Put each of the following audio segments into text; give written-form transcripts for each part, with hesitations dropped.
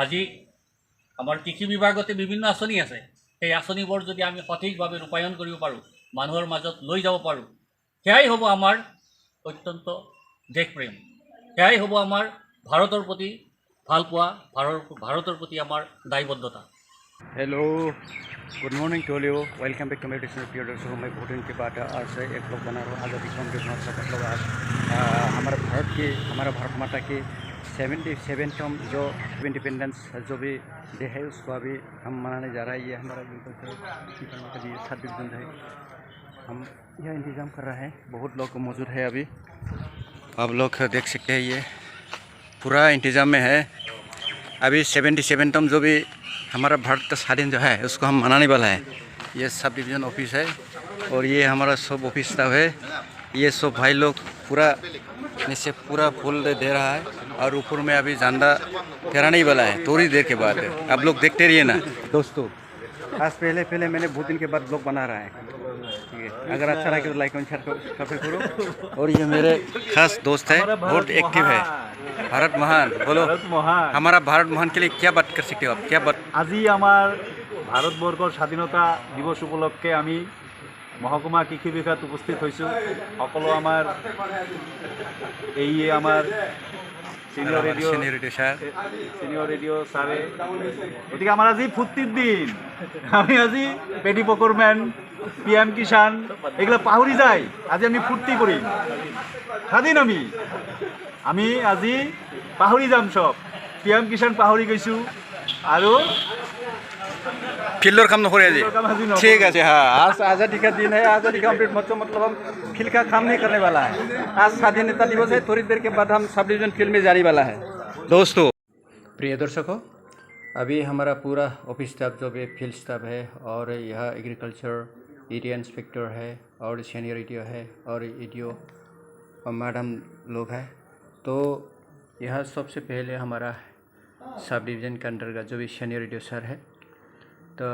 আজি আমাৰ কৃষি বিভাগতে বিভিন্ন আঁচনি আছে। সেই আঁচনিবোৰ যদি আমি সঠিকভাৱে ৰূপায়ণ কৰিব পাৰোঁ, মানুহৰ মাজত লৈ যাব পাৰোঁ, সেয়াই হ'ব আমাৰ অত্যন্ত দেশপ্ৰেম, সেয়াই হ'ব আমাৰ ভাৰতৰ প্ৰতি ভালপোৱা, ভাৰতৰ প্ৰতি আমাৰ দায়বদ্ধতা। Hello, good morning to all you. Welcome back to my dictionary प्रिय दर्शकों। मैं बहुत दिन के बाद आज से एक ब्लॉग बना रहा हूँ। आज़ादी का अमृत महोत्सव मतलब आज हमारा भारत माता की 77वीं जो इंडिपेंडेंस जो भी डे है उसको अभी हम मनाने जा रहे हैं। ये हमारा के लिए 26 जून है। हम यह इंतज़ाम कर रहे हैं, बहुत लोग मौजूद है अभी। आप लोग देख सकते हैं, ये पूरा इंतज़ाम में है। अभी 77वीं जो भी हमारा भारत का स्वाधीन जो है उसको हम मनाने वाला है। ये सब डिवीज़न ऑफिस है और ये हमारा सब ऑफिस स्टाफ है। ये सब भाई लोग पूरा नीचे पूरा फूल दे रहा है और ऊपर में अभी झंडा फहराने ही वाला है थोड़ी देर के बाद। आप लोग देखते रहिए ना दोस्तों। आज पहले मैंने बहुत दिन के बाद ब्लॉग बना रहा है, ठीक है। अगर अच्छा लगे तो लाइक और शेयर करो। और ये मेरे खास दोस्त है, बहुत एक्टिव है। भारत महान बोलो। हमारा भारत महान के लिए क्या बात कर सकते हो आप? क्या बात? আজি আমার ভারতবর্ষর স্বাধীনতা দিবস উপলক্ষে আমি মহকুমা কৃষি বিভাগত উপস্থিত হয়েছো। সকলো আমার এই আমার সিনিয়র রেডিও স্যারে, গতিকে আমার আজি ফুর্তির দিন। আমি আজি পেটি প্রকুরমেন্ট, PM কিষাণ এগুলো পাহরি যাই, আজি আমি ফুর্তি করি। স্বাধীন আমি আজি পাহৰি যাম সব। PM কিষাণ পাহৰি গৈছোঁ আৰু फील्डर काम नखरे जी, ठीक है। हाँ, आज आज़ादी का दिन है। आज़ादी का अमृत महोत्सव मतलब हम फील्ड का काम नहीं करने वाला है। आज स्वाधीनता दिवस है, थोड़ी देर के बाद हम सब डिवीजन फील्ड में जाने वाला है दोस्तों। प्रिय दर्शकों, अभी हमारा पूरा ऑफिस स्टाफ जो भी फील्ड स्टाफ है और यह एग्रीकल्चर एरिया इंस्पेक्टर है और सीनियर एडियो है और एडियो मैडम लोग हैं। तो यह सबसे पहले हमारा सब डिवीज़न के अंतर्गत जो भी सीनियर एडियो सर है, तो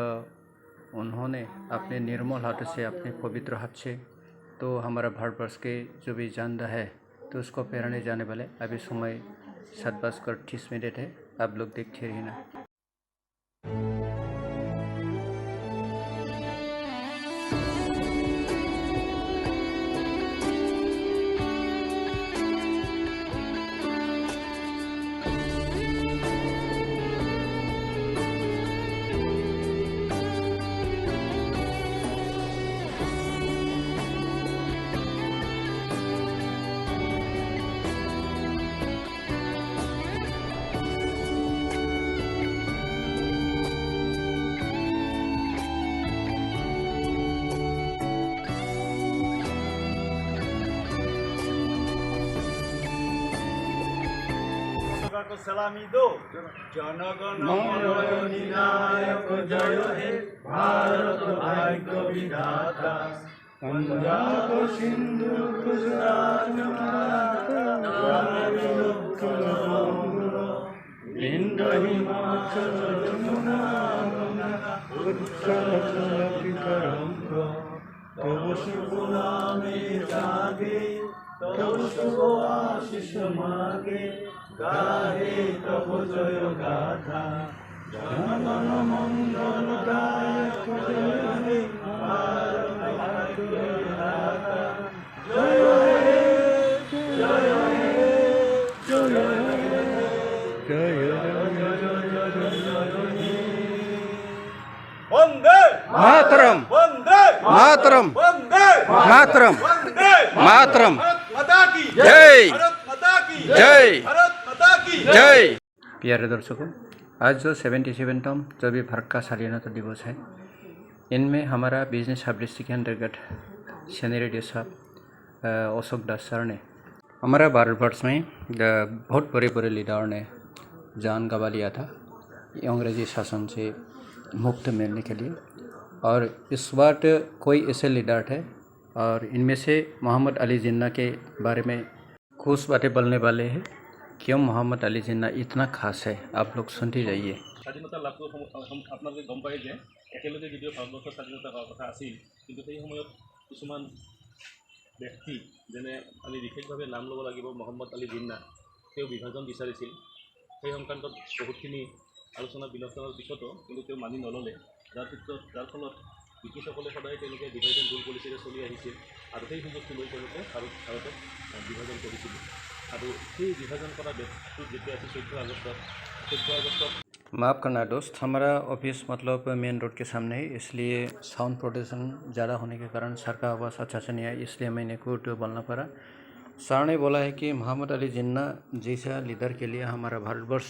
उन्होंने अपने निर्मल हाथ से, अपने पवित्र हाथ से तो हमारा भारतवर्ष के जो भी झंडा है तो उसको फहराने जाने वाले। अभी समय 7:30 है। आप लोग देखते रहिए ना। সালামি দো জনগণ মনোনীনায়ক জয় হে ভারত ভাগ্য বিধাতা পঞ্জাব সিন্ধু গুজরাট মারাঠা উৎকল বঙ্গ বিন্ধ্য হিমাচল যমুনা গঙ্গা উচ্ছল তরঙ্গ তব শুভ নামে জাগে তব শুভ আশিস মাগে গাহে তব জয় গাথা জনগণ মঙ্গল দায়ক জয় হে ভারত ভাগ্য বিধাতা জয় হে জয় হে জয় হে জয় বন্দে मातरम বন্দে मातरम বন্দে मातरम বন্দে मातरम। भारत माता की जय। भारत माता की जय। भारत माता की जय। प्यारे दर्शकों, आज जो 77वां जो भी भारत का स्वाधीनता दिवस है, इनमें हमारा बिजनेस सब डिस्ट्रिक्ट के अंतर्गत सीनियर एडियो साहब अशोक दास सर ने हमारा भारतवर्ष में बहुत बड़े बड़े लीडर ने जान गंवा लिया था अंग्रेजी शासन से मुक्त मिलने के लिए। और इस बार कोई ऐसे लीडर थे और इनमें से मोहम्मद अली जिन्ना के बारे में खुश बातें बोलने वाले हैं। क्यों मोहम्मद अली जिन्ना इतना खास है, आप लोग सुनते जाइए। স্বাধীনতা লাভ আপোনালোকে গম পায় যে একেলগে যদিও ভাৰতবৰ্ষৰ স্বাধীনতা হোৱাৰ কথা আছিল, কিন্তু সেই সময়ত কিছুমান ব্যক্তি যেনে আমি বিশেষভাৱে নাম ল'ব লাগিব মহম্মদ আলী জিন্না, তেওঁ বিভাজন বিচাৰিছিল। সেই সংক্ৰান্তত বহুতখিনি আলোচনা বিলোচনাৰ পিছতো কিন্তু তেওঁ মানি নল'লে, যাৰ ফলত ব্ৰিটিছসকলে সদায় তেওঁলোকে বিভাজন ভুল পলিচিৰে চলি আহিছিল আৰু সেই সুযোগটো লৈ তেওঁলোকে ভাৰতক বিভাজন কৰিছিল। আৰু সেই বিভাজন কৰা ডেটটো যেতিয়া আছিল 14 আগষ্টত। माफ़ करना दोस्त, हमारा ऑफिस मतलब मेन रोड के सामने है, इसलिए साउंड प्रोटेक्शन ज़्यादा होने के कारण सर का आवाज़ अच्छा से नहीं आया, इसलिए मैंने कुछ बोलना पड़ा। सर ने बोला है कि मोहम्मद अली जिन्ना जैसा लीडर के लिए हमारा भारतवर्ष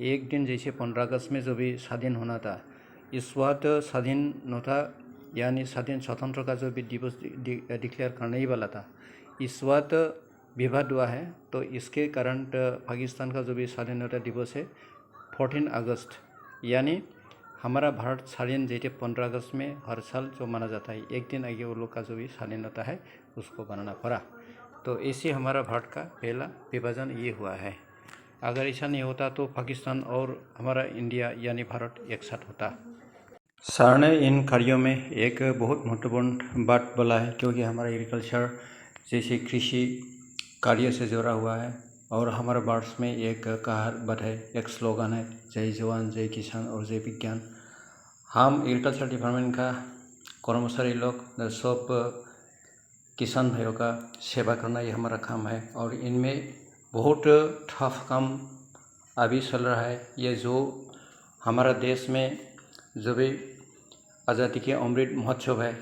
एक दिन जैसे 15 अगस्त में जो भी स्वाधीन होना था, इस वक्त स्वाधीनता यानी स्वाधीन स्वतंत्र का जो भी दिवस डिक्लेयर करने ही वाला था, इस वक्त विवाद हुआ है। तो इसके कारण पाकिस्तान का जो भी स्वाधीनता दिवस है 14 अगस्त, यानी हमारा भारत स्वाधीन जैसे 15 अगस्त में हर साल जो माना जाता है, एक दिन आगे वो लोग का जो भी स्वाधीनता है उसको बनाना पड़ा। तो ऐसे हमारा भारत का पहला विभाजन ये हुआ है। अगर ऐसा नहीं होता तो पाकिस्तान और हमारा इंडिया यानी भारत एक साथ होता। सर ने इन कार्यों में एक बहुत महत्वपूर्ण बात बोला है, क्योंकि हमारा एग्रीकल्चर जैसे कृषि कार्य से जुड़ा हुआ है और हमारे भारत में एक कहावत है, एक स्लोगन है, जय जवान जय किसान और जय विज्ञान। हम एग्रीकल्चर डिपार्टमेंट का कर्मचारी लोग सब किसान भाइयों का सेवा करना ये हमारा काम है और इनमें बहुत टफ काम अभी चल रहा है। ये जो हमारा देश में जो भी आज़ादी के अमृत महोत्सव है,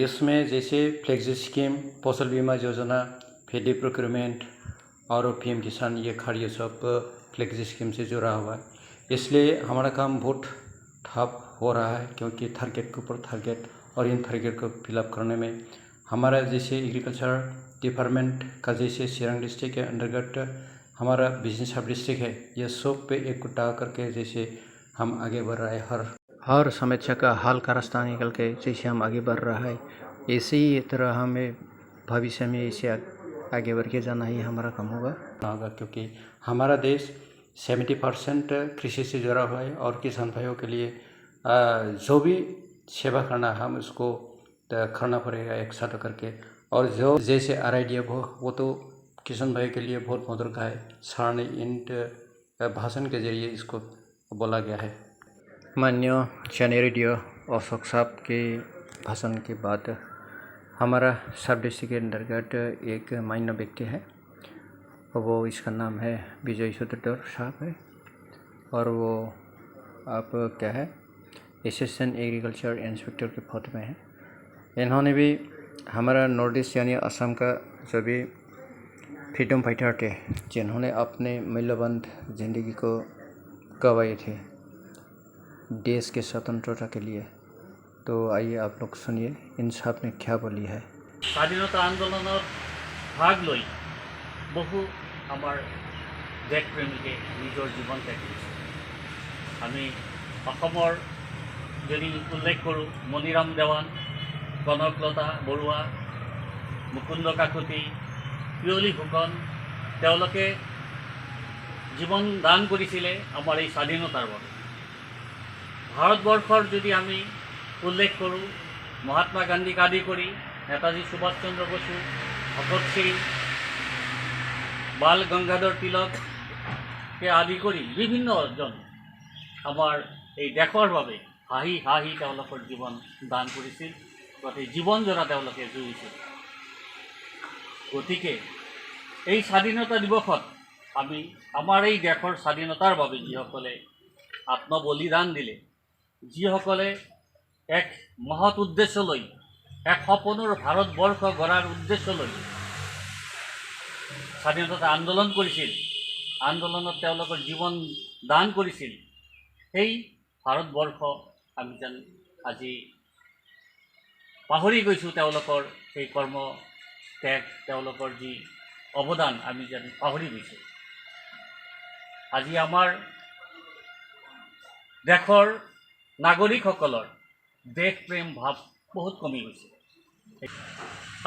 इसमें जैसे फ्लेक्सी स्कीम, फसल बीमा योजना, फेडी प्रोक्योरमेंट और पीएम किसान, ये कार्य सब फ्लेक्सी स्कीम से जुड़ा हुआ है। इसलिए हमारा काम बहुत ठप हो रहा है, क्योंकि टारगेट के ऊपर टारगेट और इन टारगेट को फिलअप करने में हमारा जैसे एग्रीकल्चर डिपार्टमेंट का जैसे सिरंग डिस्ट्रिक्ट के अंतर्गत हमारा बिजनेस सब डिस्ट्रिक्ट है, ये सब पे एक कुटा करके जैसे हम आगे बढ़ रहे हैं। हर समस्या का हल का रास्ता निकल के जैसे हम आगे बढ़ रहा है, इसी तरह हमें भविष्य में इसे आगे बढ़ के जाना ही हमारा काम होगा। क्योंकि हमारा देश 70% कृषि से जुड़ा हुआ है और किसान भाइयों के लिए जो भी सेवा करना हम उसको करना पड़ेगा एक साथ करके। और जो जैसे RIDF हो वो तो किसान भाई के लिए बहुत मदद का है। सर ने इन भाषण के जरिए इसको बोला गया है। माननीय चैनल रेडियो अशोक साहब के भाषण के बाद हमारा सब डिस्ट्रिक्ट के अंतर्गत एक मान्य व्यक्ति है, वो इसका नाम है विजय सूत्रधर साहब है और वो आप क्या है असिस्टेंट एग्रीकल्चर इंस्पेक्टर के पद में है। इन्होंने भी हमारा नॉर्थ ईस्ट यानी असम का जो भी फ्रीडम फाइटर थे, जिन्होंने अपने मूल्यवान ज़िंदगी को गंवाए थे देश के स्वतंत्रता के लिए। तो आइए आप लोग सुनिए इन साहब ने क्या बोली है। স্বাধীনতা আন্দোলনত ভাগ লৈ বহু আমাৰ দেশপ্ৰেমীকে নিজৰ জীৱন ত্যাগ কৰিছে। আমি অসমৰ যদি উল্লেখ কৰোঁ, মণিৰাম দেৱান, কনকলতা বৰুৱা, মুকুন্দ কাকতি, পিয়লি ফুকন, তেওঁলোকে জীৱন দান কৰিছিলে আমাৰ এই স্বাধীনতাৰ বাবে। ভাৰতবৰ্ষৰ যদি আমি উল্লেখ কৰোঁ, মহাত্মা গান্ধীক আদি কৰি নেতাজী সুভাষ চন্দ্ৰ বসু, ভগত সিং, বাল গংগাধৰ তিলককে আদি কৰি বিভিন্নজন আমাৰ এই দেশৰ বাবে হাঁহি হাঁহি তেওঁলোকৰ জীৱন দান কৰিছিল, গোটেই জীৱনজোৰা তেওঁলোকে যুঁজিছিল। গতিকে এই স্বাধীনতা দিৱসত আমি আমাৰ এই দেশৰ স্বাধীনতাৰ বাবে যিসকলে আত্মবলিদান দিলে, যিসকলে এক মহৎ উদ্দেশ্য লৈ, এক সপোনৰ ভাৰতবৰ্ষ গঢ়াৰ উদ্দেশ্য লৈ স্বাধীনতা আন্দোলন কৰিছিল, আন্দোলনত তেওঁলোকৰ জীৱন দান কৰিছিল, সেই ভাৰতবৰ্ষ আমি যেন আজি পাহৰি গৈছোঁ। তেওঁলোকৰ সেই কৰ্ম ত্যাগ, তেওঁলোকৰ যি অৱদান আমি যেন পাহৰি গৈছোঁ। আজি আমাৰ দেশৰ নাগৰিকসকলৰ দেশপ্ৰেম ভাৱ বহুত কমি গৈছে।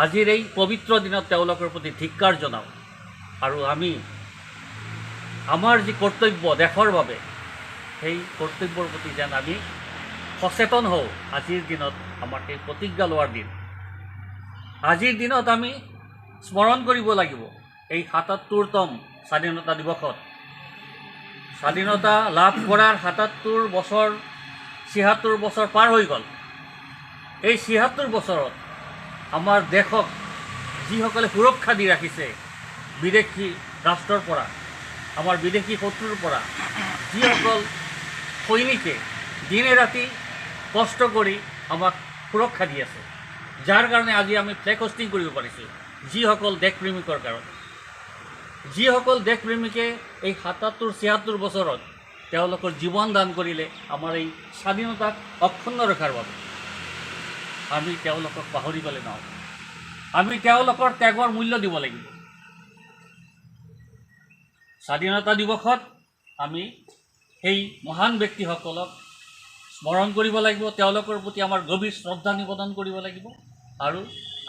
আজিৰ এই পবিত্ৰ দিনত তেওঁলোকৰ প্ৰতি ধিক্কাৰ জনাওঁ আৰু আমি আমাৰ যি কৰ্তব্য দেশৰ বাবে, সেই কৰ্তব্যৰ প্ৰতি যেন আমি সচেতন হওঁ। আজিৰ দিনত আমাৰ সেই প্ৰতিজ্ঞা লোৱাৰ দিন। আজিৰ দিনত আমি স্মৰণ কৰিব লাগিব এই ৭৭তম স্বাধীনতা দিৱসত স্বাধীনতা লাভ কৰাৰ ৭৭ বছৰ ৭৬ বছৰ পাৰ হৈ গ'ল। এই ৭৬ বছৰত আমাৰ দেশক যিসকলে সুৰক্ষা দি ৰাখিছে বিদেশী ৰাষ্ট্ৰৰ পৰা, আমাৰ বিদেশী শত্ৰুৰ পৰা, যিসকল সৈনিকে দিনে ৰাতি কষ্ট কৰি আমাক সুৰক্ষা দি আছে, যাৰ কাৰণে আজি আমি ফ্লেগ হোষ্টিং কৰিব পাৰিছোঁ, যিসকল দেশপ্ৰেমিকৰ কাৰণে, যিসকল দেশপ্ৰেমিকে এই ৭৭-৭৬ বছৰত তেওঁলোকৰ জীৱন দান কৰিলে আমাৰ এই স্বাধীনতাক অক্ষুণ্ণ ৰখাৰ বাবে, আমি তেওঁলোকক পাহৰিবলৈ নহ'ব। আমি তেওঁলোকৰ ত্যাগৰ মূল্য দিব লাগিব। স্বাধীনতা দিৱসত আমি সেই মহান ব্যক্তিসকলক স্মৰণ কৰিব লাগিব, তেওঁলোকৰ প্ৰতি আমাৰ গভীৰ শ্ৰদ্ধা নিবেদন কৰিব লাগিব, আৰু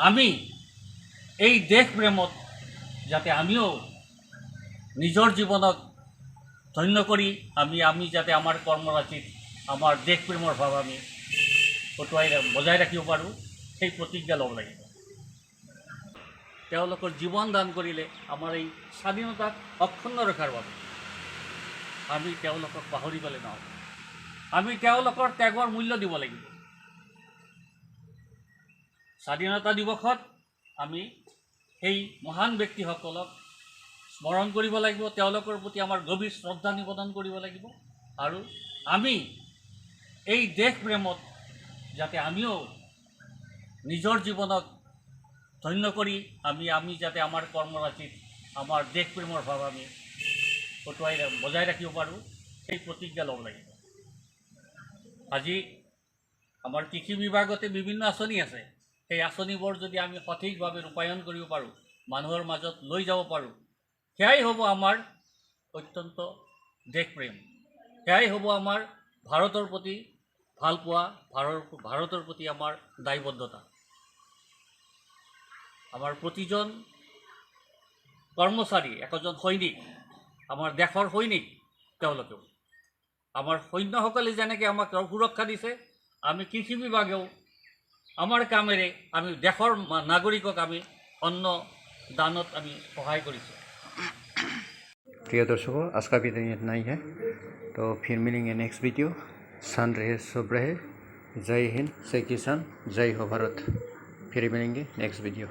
আমি এই দেশপ্ৰেমত যাতে আমিও নিজৰ জীৱনক ধন্য কৰি আমি যাতে আমাৰ কৰ্মৰাজিত আমাৰ দেশপ্ৰেমৰ ভাৱ আমি বজাই ৰাখিব পাৰোঁ, সেই প্ৰতিজ্ঞা ল'ব লাগিব। তেওঁলোকৰ জীৱন দান কৰিলে আমাৰ এই স্বাধীনতাক অক্ষুণ্ণ ৰখাৰ বাবে, আমি তেওঁলোকক পাহৰিবলৈ নহ'ব। আমি তেওঁলোকৰ ত্যাগৰ মূল্য দিব লাগিব। স্বাধীনতা দিৱসত আমি সেই মহান ব্যক্তিসকলক স্মৰণ কৰিব লাগিব, তেওঁলোকৰ প্ৰতি আমাৰ গভীৰ শ্ৰদ্ধা নিবেদন কৰিব লাগিব, আৰু আমি এই দেশপ্ৰেমত যাতে আমিও নিজৰ জীৱনক ধন্য কৰি আমি যাতে আমাৰ কৰ্মৰাজিত আমাৰ দেশপ্ৰেমৰ ভাৱ আমি বজাই ৰাখিব পাৰোঁ, সেই প্ৰতিজ্ঞা ল'ব লাগিব। আজি আমাৰ কৃষি বিভাগতে বিভিন্ন আঁচনি আছে, সেই আঁচনিবোৰ যদি আমি সঠিকভাৱে ৰূপায়ণ কৰিব পাৰোঁ, মানুহৰ মাজত লৈ যাব পাৰোঁ, সেয়াই হ'ব আমাৰ অত্যন্ত দেশপ্ৰেম, সেয়াই হ'ব আমাৰ ভাৰতৰ প্ৰতি ভালপোৱা, ভাৰতৰ প্ৰতি আমাৰ দায়বদ্ধতা। আমাৰ প্ৰতিজন কৰ্মচাৰী একজন সৈনিক, আমাৰ দেশৰ সৈনিক তেওঁলোকেও। আমাৰ সৈন্যসকলে যেনেকৈ আমাক সুৰক্ষা দিছে, আমি কৃষি বিভাগেও আমাৰ কামেৰে আমি দেশৰ নাগৰিকক আমি অন্ন দানত আমি সহায় কৰিছোঁ। प्रिय दर्शकों, आज का वीडियो इतना ही है, तो फिर मिलेंगे नेक्स्ट वीडियो। सन रहे शुभ रहे। जय हिंद, जय किसान, जय हो भारत। फिर मिलेंगे नेक्स्ट वीडियो।